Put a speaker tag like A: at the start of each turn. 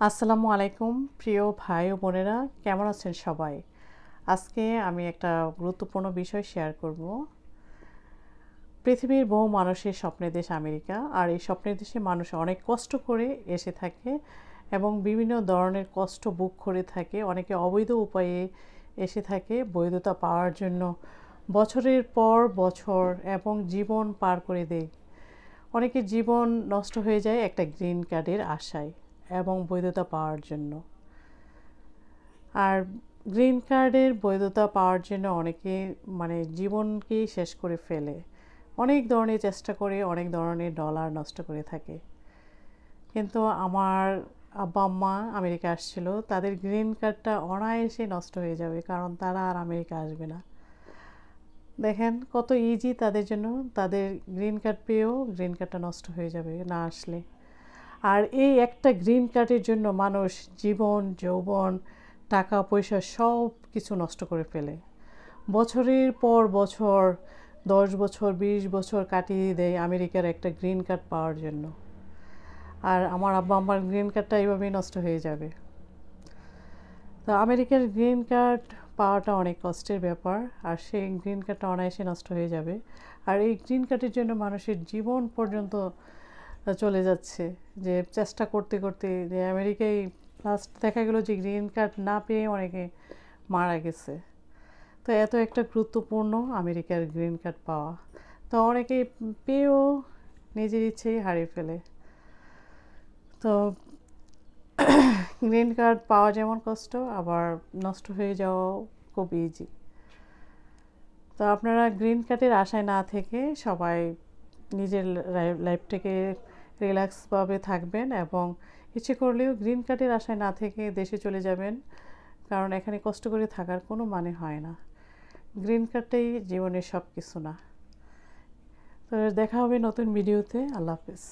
A: আসসালামু আলাইকুম প্রিয় ভাই ও বোনেরা, কেমন আছেন সবাই? আজকে আমি একটা গুরুত্বপূর্ণ বিষয় শেয়ার করব। পৃথিবীর বহু মানুষের স্বপ্নের দেশ আমেরিকা, আর এই স্বপ্নের দেশে মানুষ অনেক কষ্ট করে এসে থাকে এবং বিভিন্ন ধরনের কষ্ট ভোগ করে থাকে। অনেকে অবৈধ উপায়ে এসে থাকে বৈধতা পাওয়ার জন্য, বছরের পর বছর এবং জীবন পার করে দেয়। অনেকের জীবন নষ্ট হয়ে যায় একটা গ্রিন কার্ডের আশায় এবং বৈধতা পাওয়ার জন্য। আর গ্রিন কার্ডের বৈধতা পাওয়ার জন্য অনেকে জীবনকেই শেষ করে ফেলে, অনেক ধরনের চেষ্টা করে, অনেক ধরনের ডলার নষ্ট করে থাকে। কিন্তু আমার আব্বা আম্মা আমেরিকা আসছিল, তাদের গ্রিন কার্ডটা অনায়াসে নষ্ট হয়ে যাবে, কারণ তারা আর আমেরিকা আসবে না। দেখেন কত ইজি তাদের জন্য, তাদের গ্রিন কার্ড পেয়েও গ্রিন কার্ডটা নষ্ট হয়ে যাবে না আসলে। আর এই একটা গ্রিন কার্ডের জন্য মানুষ জীবন, যৌবন, টাকা পয়সা সব কিছু নষ্ট করে ফেলে। বছরের পর বছর, 10 বছর 20 বছর কাটিয়ে দেয় আমেরিকার একটা গ্রিন কার্ড পাওয়ার জন্য। আর আমার আব্বা আম্মার গ্রিন কার্ডটা এইভাবেই নষ্ট হয়ে যাবে। তো আমেরিকার গ্রিন কার্ড পাওয়াটা অনেক কষ্টের ব্যাপার, আর সেই গ্রিন কার্ডটা অনায়াসে নষ্ট হয়ে যাবে। আর এই গ্রিন কার্ডের জন্য মানুষের জীবন পর্যন্ত চলে যাচ্ছে, যে চেষ্টা করতে করতে, যে আমেরিকায় লাস্ট দেখা গেলো যে গ্রিন কার্ড না পেয়ে অনেকে মারা গেছে। তো এত একটা গুরুত্বপূর্ণ আমেরিকার গ্রিন কার্ড পাওয়া, তো অনেকে পেয়েও নিজের ইচ্ছেই হারিয়ে ফেলে। তো গ্রিন কার্ড পাওয়া যেমন কষ্ট, আবার নষ্ট হয়ে যাওয়াও খুব ইজি। তো আপনারা গ্রিন কার্ডের আশায় না থেকে সবাই নিজের লাইফটাকে রিল্যাক্সভাবে থাকবেন, এবং ইচ্ছে করলেও গ্রিন কার্ডের আশায় না থেকে দেশে চলে যাবেন, কারণ এখানে কষ্ট করে থাকার কোনো মানে হয় না। গ্রিন কার্ডটাই জীবনের সব কিছু না। তো দেখা হবে নতুন ভিডিওতে। আল্লাহ হাফেজ।